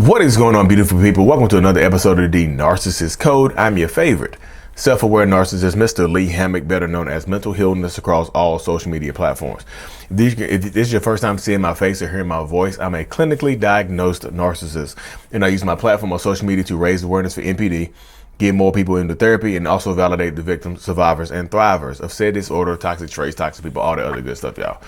What is going on, beautiful people? Welcome to another episode of the Narcissists Code. I'm your favorite self-aware narcissist, Mr. Lee Hammock, better known as Mental Illness across all social media platforms. If this is your first time seeing my face or hearing my voice, I'm a clinically diagnosed narcissist, and I use my platform on social media to raise awareness for NPD, get more people into therapy, and also validate the victims, survivors, and thrivers of said disorder, toxic traits, toxic people, all that other good stuff, y'all.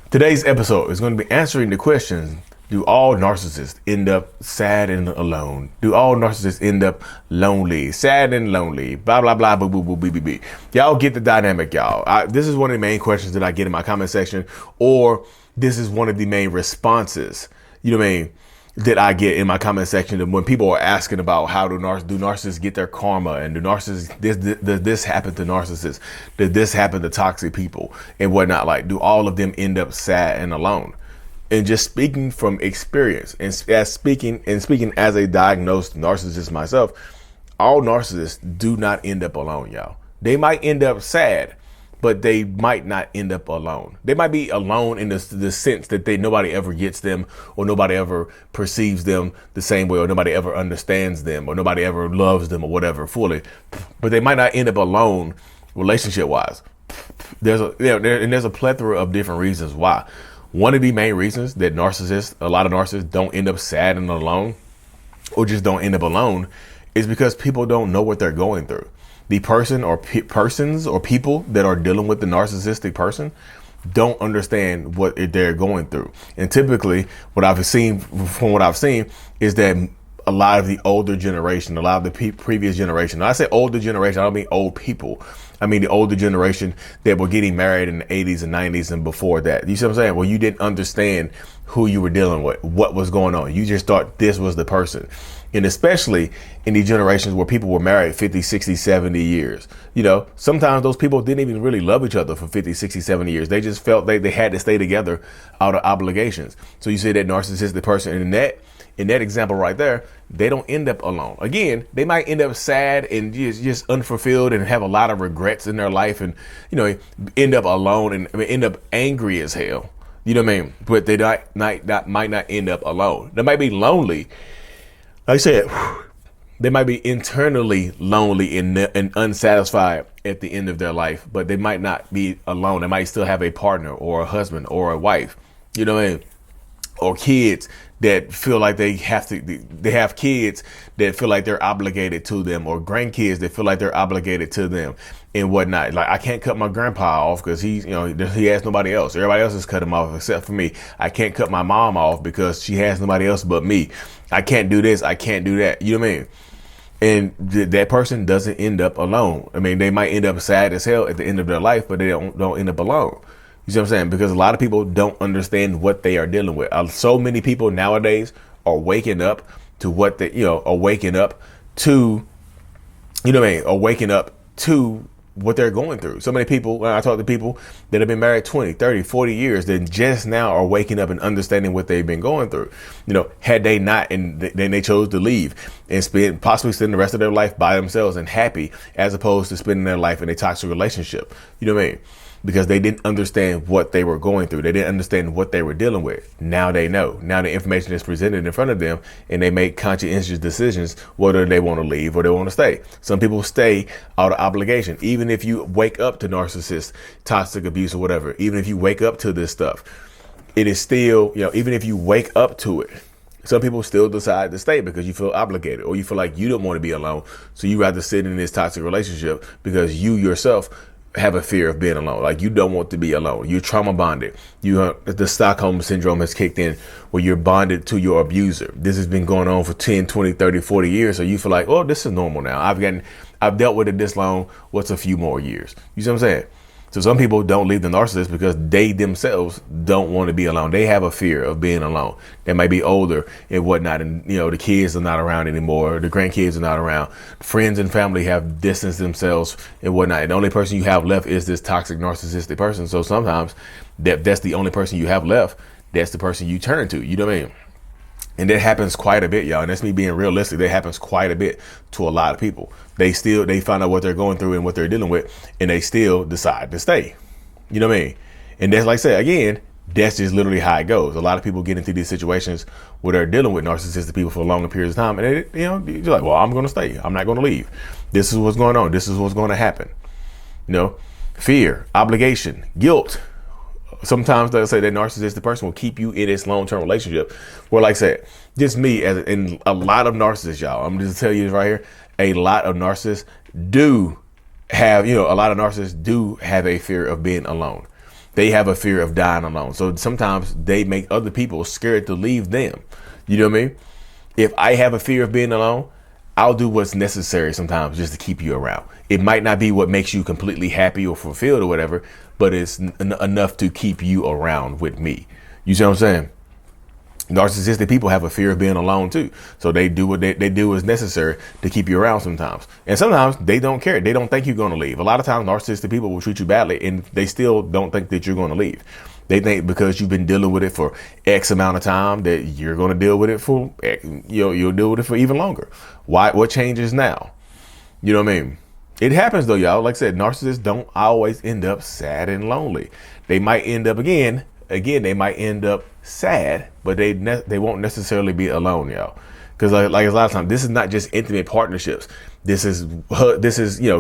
Today's episode is going to be answering the question: do all narcissists end up sad and alone? Do all narcissists end up lonely, sad and lonely? Blah, blah, blah, boo, boo, boo, boo, boo, boo. Y'all get the dynamic, y'all. This is one of the main questions that I get in my comment section, or this is one of the main responses, you know what I mean, that I get in my comment section when people are asking about how do narcissists get their karma, and do narcissists, does this happen to narcissists? Did this happen to toxic people and whatnot? Like, do all of them end up sad and alone? And just speaking from experience, and speaking as a diagnosed narcissist myself, all narcissists do not end up alone, y'all. They might end up sad, but they might not end up alone. They might be alone in the sense that nobody ever gets them, or nobody ever perceives them the same way, or nobody ever understands them, or nobody ever loves them, or whatever fully. But they might not end up alone relationship-wise. There's a plethora of different reasons why. One of the main reasons that a lot of narcissists don't end up sad and alone, or just don't end up alone, is because people don't know what they're going through. The person or persons or people that are dealing with the narcissistic person don't understand what they're going through. And typically what I've seen is that a lot of the older generation, a lot of the previous generation. When I say older generation, I don't mean old people. I mean the older generation that were getting married in the 80s and 90s and before that. You see what I'm saying? Well, you didn't understand who you were dealing with, what was going on. You just thought this was the person. And especially in the generations where people were married 50, 60, 70 years. You know, sometimes those people didn't even really love each other for 50, 60, 70 years. They just felt they had to stay together out of obligations. So you say that narcissistic person in that example right there, they don't end up alone. Again, they might end up sad and just unfulfilled and have a lot of regrets in their life, and, you know, end up alone and end up angry as hell. You know what I mean? But they might not end up alone. They might be lonely. Like I said, they might be internally lonely and unsatisfied at the end of their life, but they might not be alone. They might still have a partner or a husband or a wife. You know what I mean? Or kids that feel like they have kids that feel like they're obligated to them, or grandkids that feel like they're obligated to them and whatnot. Like, I can't cut my grandpa off because he has nobody else. Everybody else has cut him off except for me. I can't cut my mom off because she has nobody else but me. I can't do this. I can't do that. You know what I mean? And that person doesn't end up alone. I mean, they might end up sad as hell at the end of their life, but they don't end up alone. You see what I'm saying? Because a lot of people don't understand what they are dealing with. So many people nowadays are waking up to what are waking up to, are waking up to what they're going through. So many people, when I talk to people that have been married 20, 30, 40 years, that just now are waking up and understanding what they've been going through. You know, had they not, and then they chose to leave and possibly spend the rest of their life by themselves and happy, as opposed to spending their life in a toxic relationship. You know what I mean? Because they didn't understand what they were going through. They didn't understand what they were dealing with. Now they know. Now the information is presented in front of them, and they make conscientious decisions whether they want to leave or they want to stay. Some people stay out of obligation. Even if you wake up to narcissist, toxic abuse, or whatever, even if you wake up to this stuff, it is still, even if you wake up to it, some people still decide to stay because you feel obligated, or you feel like you don't want to be alone. So you rather sit in this toxic relationship because you yourself have a fear of being alone. Like, you don't want to be alone. You're trauma bonded. The Stockholm syndrome has kicked in, where you're bonded to your abuser. This has been going on for 10, 20, 30, 40 years. So you feel like, oh, this is normal now. I've dealt with it this long. What's a few more years? You see what I'm saying? So some people don't leave the narcissist because they themselves don't want to be alone. They have a fear of being alone. They might be older and whatnot, and the kids are not around anymore. The grandkids are not around. Friends and family have distanced themselves and whatnot. And the only person you have left is this toxic narcissistic person. So sometimes that's the only person you have left. That's the person you turn to. You know what I mean? And that happens quite a bit, y'all. And that's me being realistic. That happens quite a bit to a lot of people. They find out what they're going through and what they're dealing with, and they still decide to stay. You know what I mean? And that's, like I said, again, That's just literally how it goes. A lot of people get into these situations where they're dealing with narcissistic people for longer periods of time, and they, you're like, well, I'm going to stay. I'm not going to leave. This is what's going on. This is what's going to happen. Fear, obligation, guilt. Sometimes they'll say that narcissistic person will keep you in this long-term relationship. Where, like I said, just me and a lot of narcissists, y'all. I'm just tell you this right here. A lot of narcissists do have a fear of being alone. They have a fear of dying alone. So sometimes they make other people scared to leave them. You know what I mean? If I have a fear of being alone, I'll do what's necessary sometimes just to keep you around. It might not be what makes you completely happy or fulfilled or whatever, but it's enough to keep you around with me. You see what I'm saying? Narcissistic people have a fear of being alone too. So they do what they do is necessary to keep you around sometimes. And sometimes they don't care. They don't think you're going to leave. A lot of times narcissistic people will treat you badly and they still don't think that you're going to leave. They think because you've been dealing with it for X amount of time that you're going to deal with it for, you'll deal with it for even longer. Why? What changes now? You know what I mean? It happens though, y'all. Like I said, narcissists don't always end up sad and lonely. They might end up again, they might end up sad, but they won't necessarily be alone, y'all. Because like a lot of times, this is not just intimate partnerships. This is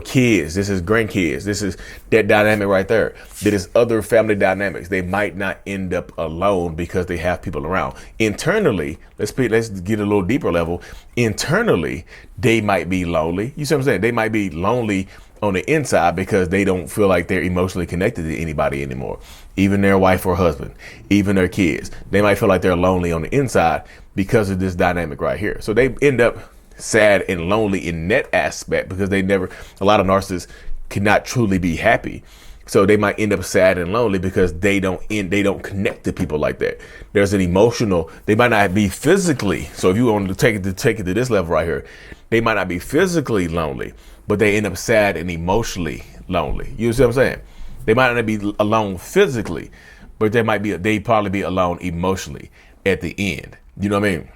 kids. This is grandkids. This is that dynamic right there. That is other family dynamics. They might not end up alone because they have people around. Internally, let's get a little deeper level. Internally, they might be lonely. You see what I'm saying? They might be lonely on the inside because they don't feel like they're emotionally connected to anybody anymore. Even their wife or husband, even their kids. They might feel like they're lonely on the inside because of this dynamic right here. So they end up sad and lonely in that aspect because a lot of narcissists cannot truly be happy. So they might end up sad and lonely because they don't connect to people like that. There's an emotional, they might not be physically. So if you want to take it to this level right here, they might not be physically lonely, but they end up sad and emotionally lonely. You see what I'm saying? They might not be alone physically, but they probably be alone emotionally at the end. You know what I mean?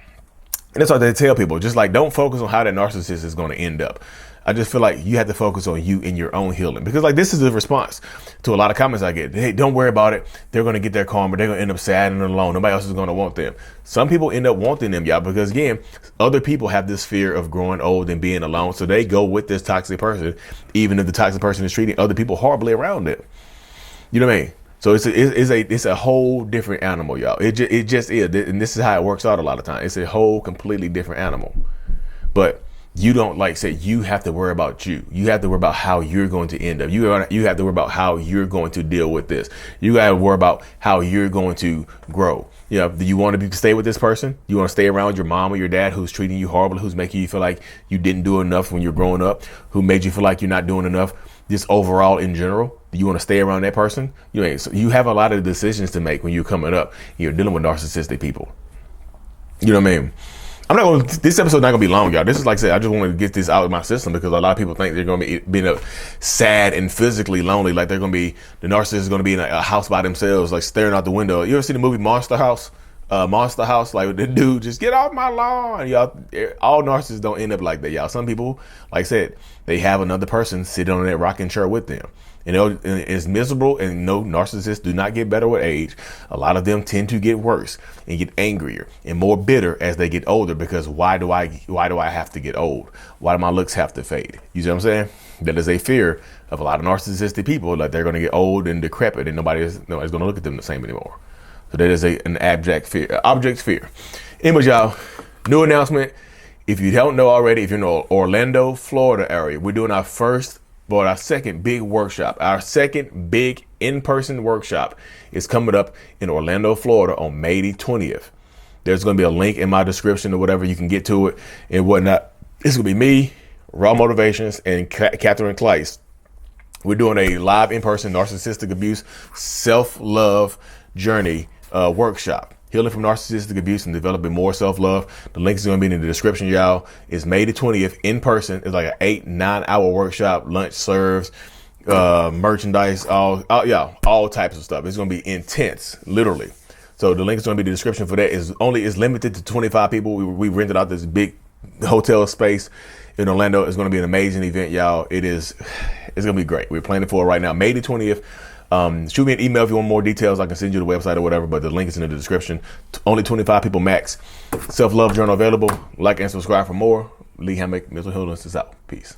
And that's what they tell people. Just like, don't focus on how that narcissist is going to end up. I just feel like you have to focus on you and your own healing, because like this is the response to a lot of comments I get. Hey, don't worry about it. They're going to get their karma. They're going to end up sad and alone. Nobody else is going to want them. Some people end up wanting them, y'all, because again, other people have this fear of growing old and being alone. So they go with this toxic person, even if the toxic person is treating other people horribly around them. You know what I mean? So it's a whole different animal, y'all. It just is. And this is how it works out a lot of times. It's a whole completely different animal. But you don't, like say, you have to worry about you. You have to worry about how you're going to end up. You have to worry about how you're going to deal with this. You got to worry about how you're going to grow. Do you want to stay with this person? You want to stay around your mom or your dad who's treating you horribly, who's making you feel like you didn't do enough when you're growing up, who made you feel like you're not doing enough, just overall in general? Do you want to stay around that person? So you have a lot of decisions to make when you're coming up. You're dealing with narcissistic people. You know what I mean? This episode not gonna be long, y'all. This is like I said, I just wanted to get this out of my system because a lot of people think they're gonna be being sad and physically lonely, like the narcissist is gonna be in a house by themselves, like staring out the window. You ever see the movie Monster House? Like the dude, just get off my lawn, y'all. All narcissists don't end up like that, y'all. Some people, like I said, they have another person sitting on that rocking chair with them. And it's miserable, and no, narcissists do not get better with age. A lot of them tend to get worse and get angrier and more bitter as they get older, because why do I have to get old? Why do my looks have to fade? You see what I'm saying? That is a fear of a lot of narcissistic people, that they're going to get old and decrepit and nobody's going to look at them the same anymore. So that is an abject fear. Anyways, y'all, new announcement. If you don't know already, if you're in the Orlando, Florida area, we're doing our second big workshop. Our second big in-person workshop is coming up in Orlando, Florida on May the 20th. There's going to be a link in my description or whatever. You can get to it and whatnot. It's going to be me, Raw Motivations, and Catherine Kleiss. We're doing a live in-person narcissistic abuse self-love journey workshop. Healing from narcissistic abuse and developing more self-love. The link is going to be in the description, y'all. It's May the 20th in person. It's like an 8-9 hour workshop. Lunch serves, merchandise, all types of stuff. It's going to be intense, literally. So the link is going to be in the description for that. It's limited to 25 people. We rented out this big hotel space in Orlando. It's going to be an amazing event, y'all. It's going to be great. We're planning for it right now. May the 20th. Shoot me an email if you want more details. I can send you the website or whatever, but the link is in the description. Only 25 people max. Self-love journal available. Like and subscribe for more. Lee Hammock, Mental Healness is out. Peace.